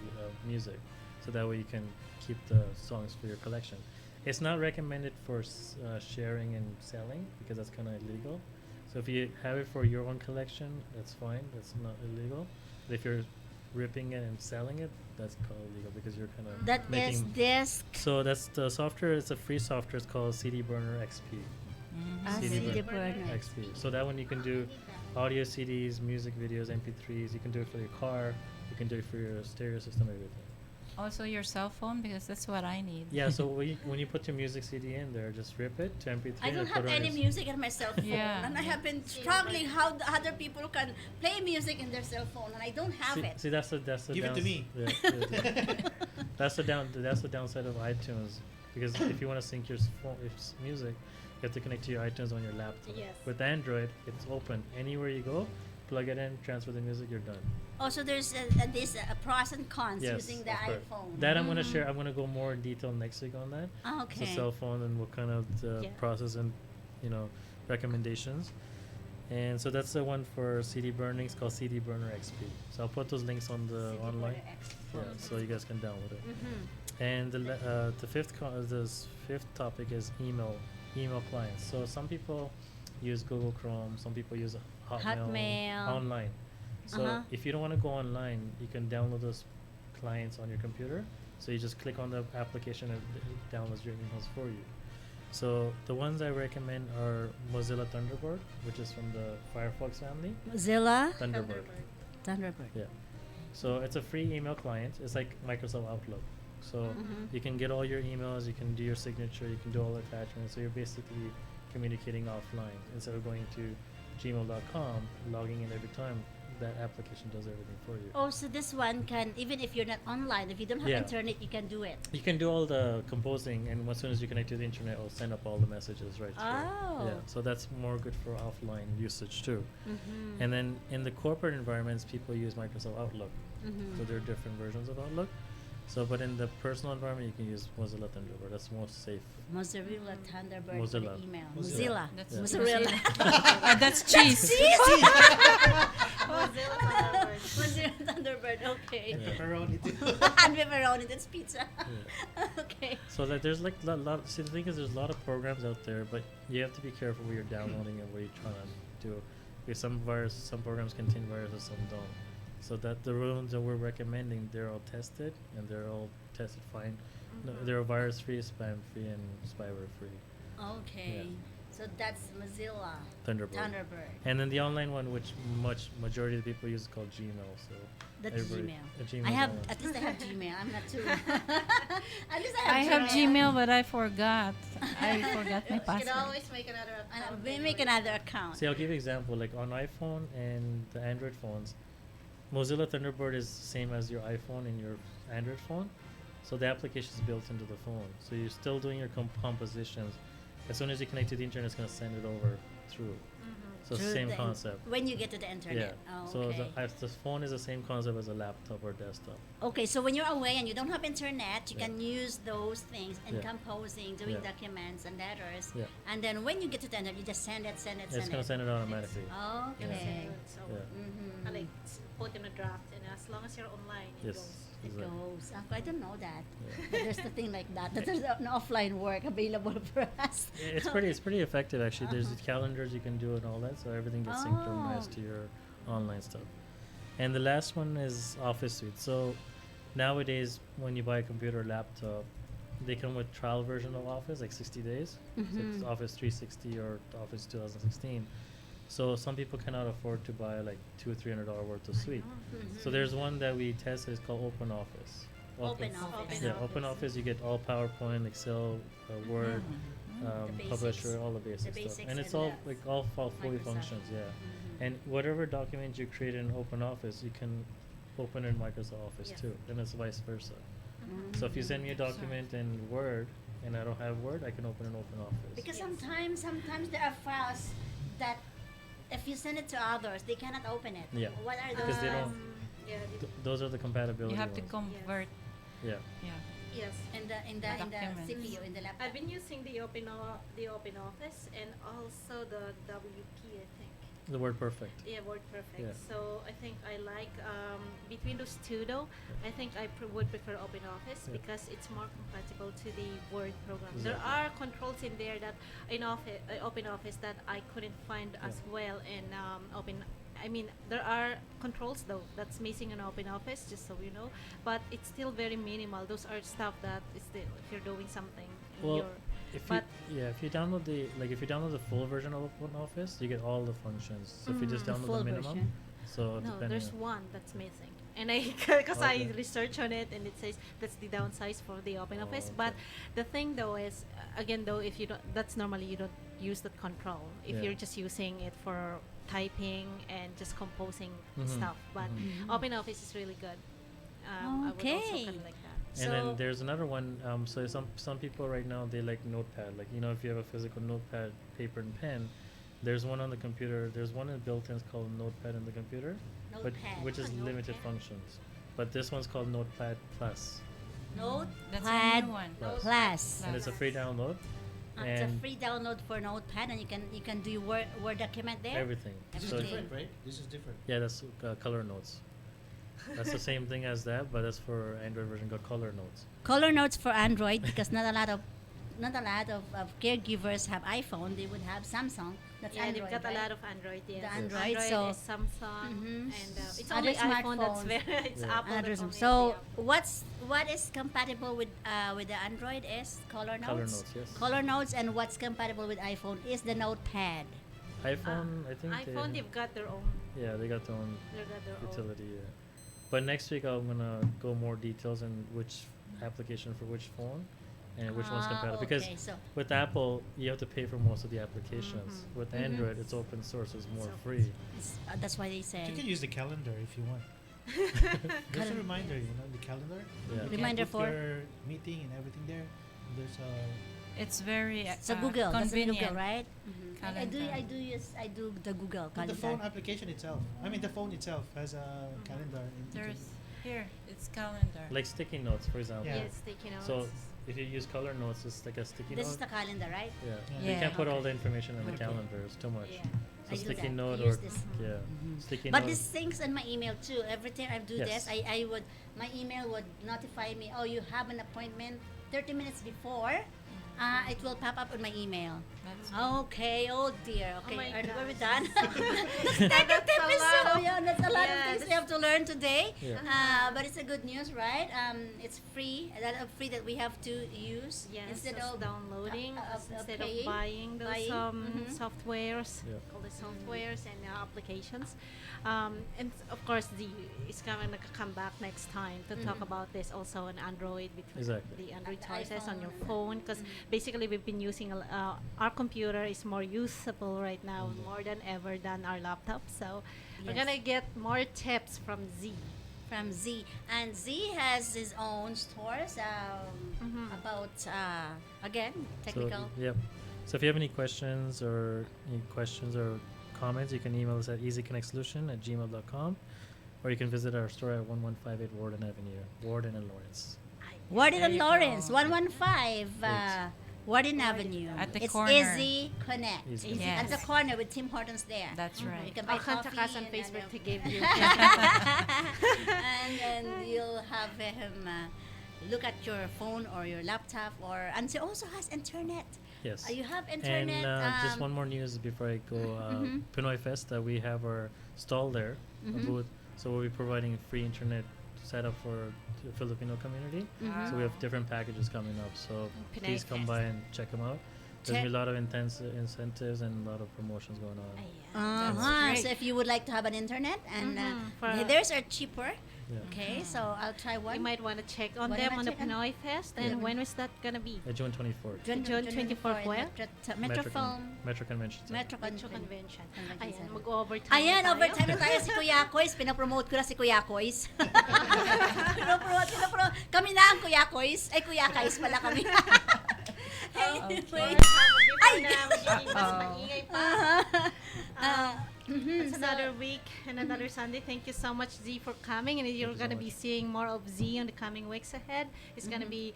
music, so that way you can keep the songs for your collection. It's not recommended for sharing and selling because that's kind of illegal. So if you have it for your own collection, that's fine. That's not illegal. But if you're ripping it and selling it, that's called illegal because you're kind of That is disc. So that's the software. It's a free software. It's called CD Burner XP. CD burner. XP. So that one you can do audio CDs, music videos, MP3s. You can do it for your car. You can do it for your stereo system, everything. Also your cell phone, because that's what I need. Yeah. So when you put your music CD in there, just rip it to MP3. I don't and have put it on any your music on my cell phone, Yeah. and I have been struggling how the other people can play music in their cell phone, and I don't have it. See, that's the Give it to me. Yeah, that's the downside of iTunes, because if you want to sync your music, you have to connect to your iTunes on your laptop. Yes. With Android, it's open anywhere you go. Plug it in, transfer the music, you're done. Also, there's this pros and cons using the of course. iPhone. That I'm gonna share. I'm gonna go more in detail next week on that. Okay. So cell phone and what kind of process and recommendations. And so that's the one for CD burning. It's called CD Burner XP. So I'll put those links on the CD online. burner XP. Yeah, so you guys can download it. And the fifth topic is email clients. So some people use Google Chrome. Some people use Hotmail. Online. So if you don't want to go online, you can download those clients on your computer. So you just click on the application and it downloads your emails for you. So the ones I recommend are Mozilla Thunderbird, which is from the Firefox family. Mozilla Thunderbird. Thunderbird. Yeah. So it's a free email client. It's like Microsoft Outlook. So you can get all your emails, you can do your signature, you can do all attachments. So you're basically communicating offline instead of going to gmail.com, logging in every time. That application does everything for you. Oh, so this one can, even if you're not online, if you don't have internet, you can do it. You can do all the composing, and as soon as you connect to the internet, it'll send up all the messages right through. Oh. Yeah, so that's more good for offline usage too. And then in the corporate environments, people use Microsoft Outlook. So there are different versions of Outlook. So, but in the personal environment, you can use Mozilla Thunderbird. That's more safe. Mozilla Thunderbird Mozilla. for email. Mozilla. That's Yeah. mozzarella. That's cheese. Mozilla Thunderbird. Mozilla Thunderbird. Okay. And pepperoni too. And pepperoni. That's pizza. Okay. So that there's like lot. See, the thing is, there's a lot of programs out there, but you have to be careful what you're downloading and what you're trying to do. Because some programs contain viruses, some don't. So that the ones that we're recommending, they're all tested and they're all tested fine. No, they're virus free, spam free, and spyware free. Okay. So that's Mozilla Thunderbird. And then the online one, which majority of the people use, is called Gmail. So that's Gmail. Gmail I have at least I have Gmail. I'm not too. At least I have Gmail, but I forgot. I forgot my You password. can always make another account. We make another account. See, I'll give you an example. Like on iPhone and the Android phones, Mozilla Thunderbird is the same as your iPhone and your Android phone. So the application is built into the phone. So you're still doing your compositions. As soon as you connect to the internet, it's going to send it over through. So Through same the concept. when you get to the internet. Yeah. Oh, So okay. the phone is the same concept as a laptop or desktop. Okay, so when you're away and you don't have internet, you can use those things in Yeah. composing, doing Yeah. documents and letters. Yeah. And then when you get to the internet, you just send it. It's going to send it automatically. Okay. So Yeah. I like put in a draft, and as long as you're online, it Yes. goes. It exactly. goes. I don't know that. But there's the thing like that. That there's an offline work available for us. Yeah, it's pretty effective actually. There's the calendars you can do and all that, so everything gets synchronized to your online stuff. And the last one is Office Suite. So nowadays, when you buy a computer or laptop, they come with trial version of Office, like 60 days. So it's Office 360 or Office 2016. So some people cannot afford to buy like $200 or $300 worth of suite. So there's one that we tested. It's called Open Office. Open Office. Yeah, Open Office. You get all PowerPoint, Excel, Word, The Publisher, basics. all the basic The stuff, basics and it's and all the like all fully Microsoft. functions. Yeah, and whatever document you create in Open Office, you can open in Microsoft Office Yes. too, and it's vice versa. So if you send me a document in Word and I don't have Word, I can open in Open Office. Because sometimes there are files that if you send it to others, they cannot open it. Yeah. What are Because those? they don't. Yeah. Those are the compatibility You have to ones. convert. Yeah. Yeah. Yes. in the Documents. CPU in the laptop. I've been using the Open Office and also the WP, I think. The word perfect. Yeah, word perfect. Yeah. So I think I like between those two though. I think I would prefer OpenOffice Yeah. because it's more compatible to the Word program. There Exactly. are controls in there that in OpenOffice that I couldn't find as well in Open. I mean, there are controls though that's missing in OpenOffice, just so you know. But it's still very minimal. Those are stuff that is still if you're doing something in Well, your. if you download the full version of OpenOffice, you get all the functions. So if you just The download full the minimum, version. so No, depending there's on- one that's missing. And because I Okay. researched on it and it says that's the downside for the OpenOffice. Oh, But okay. the thing though is, again though, if you don't, that's normally you don't use that control. If Yeah. you're just using it for typing and just composing Mhm. stuff. But Mhm. OpenOffice is really good. I would also Okay. kind of like that. And then So- there's another one. So some people right now they like Notepad. Like if you have a physical Notepad, paper and pen, there's one on the computer. There's one in built-in called Notepad in the computer, but Notepad. which is limited Notepad. functions. But this one's called Notepad Plus, That's a Notepad new one. Plus. and it's a free download. It's a and free download for Notepad, and you can do your Word document there. everything. This is So different, right? This is different. yeah, that's color notes. That's the same thing as that, but that's for Android version called color notes. Color notes for Android because not a lot of caregivers have iPhone. They would have Samsung. That's Yeah, Android. they've got right? a lot of Android. Yes. The Android, Android so- is Samsung, Mhm. and it's Other only iPhone that's smartphones. very. It's Yeah. Apple. Android. That's only So Apple. what is compatible with the Android is color notes. Color notes, yes. Color notes, and what's compatible with iPhone is the Notepad. iPhone, I think iPhone, they they've got their own. yeah they got their own They've got their own. utility. Yeah. But next week I'm gonna go more details on which application for which phone and which one's compatible. Because Okay, so with Apple, you have to pay for most of the applications. Mhm. With Mhm. Android, it's open source, it's more So- free. that's why they say You can use the calendar if you want. There's a reminder, the calendar. Yeah. You can Reminder put for- your meeting and everything there. There's a It's very so Google. That's the convenient. Google, right? I Calendar. do the Google but the phone calendar. application itself. I mean, the phone itself has a calendar. And you There's can- here. It's calendar. Like sticky notes, for example. Yeah. Yes, taking notes. So if you use color notes, it's like a sticky This note. is the calendar, right? Yeah. Yeah. You can't put all Okay. the information on the Okay. calendar. It's too much. Yeah. So I do sticky that. note I or use this. yeah, Mhm. sticky But note. these things in my email too. Every time I do Yes. this, my email would notify me. Oh, you have an appointment 30 minutes before. It will pop up on my email. That's Okay. Oh dear. Okay. my Are we gosh. done? That's a lot of- Yeah, that's a lot of Yeah, things we that's- have to learn today. Yeah. But it's a good news, right? It's free. Free that we have to use Yes, instead just of downloading instead paying, of buying those buying, mhm. softwares, Yeah. all the softwares and applications. And of course, it's going to come back next time to talk Mhm. about this also on Android between Exactly. the Android the choices on your iPhone. phone because basically we've been using our computer is more usable right now more than ever than our laptop. So we're Yes. gonna get more tips from Z. from Z, and Z has his own stores Mhm. about again technical. So, yep. So if you have any questions or comments, you can email us at easyconnectsolution@gmail.com, or you can visit our store at 1158 Warden Avenue, Warden and Lawrence. Warden There and you Lawrence, go. 115 Yes. Warden Avenue. At the it's corner. Easy Connect. Easy Easy Yes. At the corner with Tim Hortons there. That's You right. can buy I'll contact coffee us on and Facebook to then- give you. and then you'll have him look at your phone or your laptop, and he also has internet. Yes. You have internet. And just one more news before I go. Mhm. Pinoy Fest, we have our stall there, a Mhm. booth. So we'll be providing free internet setup for the Filipino community. Mhm. So we have different packages coming up. So Pinoy please come Fest. by and check them out. There's gonna be a lot of incentives and a lot of promotions going on. Uh-huh. So if you would like to have an internet, and For- theirs are cheaper. Yeah. Okay, so I'll try one. You might want to check on What them am I on the checking? Pinoy Fest. And when is that gonna be? June 24th. June 24th where? Metrofilm. Metro Convention Center. Metro Metro Convention. Convention. Ayan, Center. mag-overtime Ayan, na tayo. overtime na tayo si Kuya Kois. Pinapromote ko na si Kuya Kois. Pinapromote. Kami na ang Kuya Kois. Ay, Kuya Kais pala kami. Anyway. Ay! Na, magiging mas maingay pa. It's another week and another Sunday. Thank you so much, Z, for coming. And you're going to be seeing more of Z in the coming weeks ahead. It's going to be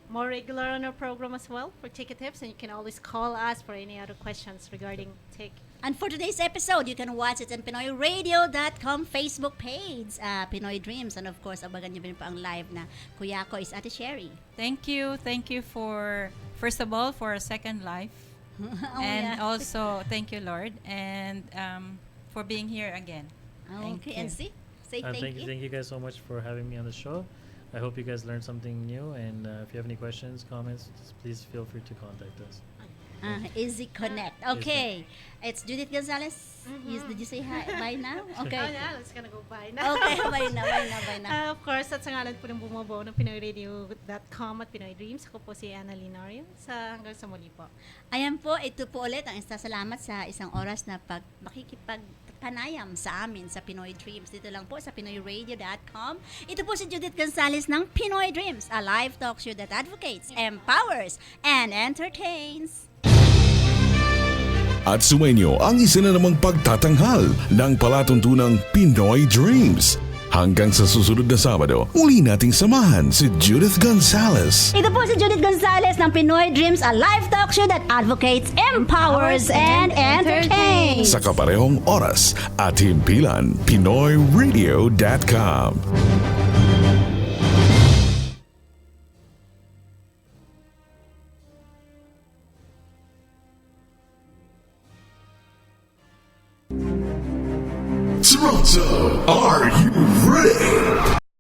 more regular on our program as well for ticket tips. And you can always call us for any other questions regarding tech. And for today's episode, you can watch it on PinoyRadio.com Facebook page, Pinoy Dreams. And of course, abangan nyo rin po ang live na Kuya ko is Ate Sherry. Thank you for, first of all, for a second life. And yeah. also, thank you, Lord, and for being here again. Thank Okay, you. and see? Say thank you. Thank you guys so much for having me on the show. I hope you guys learned something new, and if you have any questions, comments, just please feel free to contact us. Easy Connect. Okay. It's Judith Gonzalez. Did you say hi? Bye now? Okay. Oh, yeah, let's gonna go bye now. Okay, bye na. Of course, at sa ngalan po ng bumubuo ng PinoyRadio.com at Pinoy Dreams, ako po si Ana Linario. Hanggang sa muli po. Ayan po, ito po ulit ang salamat sa isang oras na makikipagpanayam sa amin sa Pinoy Dreams. Dito lang po sa PinoyRadio.com. Ito po si Judith Gonzalez ng Pinoy Dreams, a live talk show that advocates, empowers, and entertains. At sumainyo ang isa na namang pagtatanghal ng palatuntunang Pinoy Dreams. Hanggang sa susunod na Sabado, muli nating samahan si Judith Gonzalez. Ito po si Judith Gonzalez ng Pinoy Dreams, a live talk show that advocates, empowers, and entertains. Sa kaparehong oras at himpilan, PinoyRadio.com. Toronto, are you ready?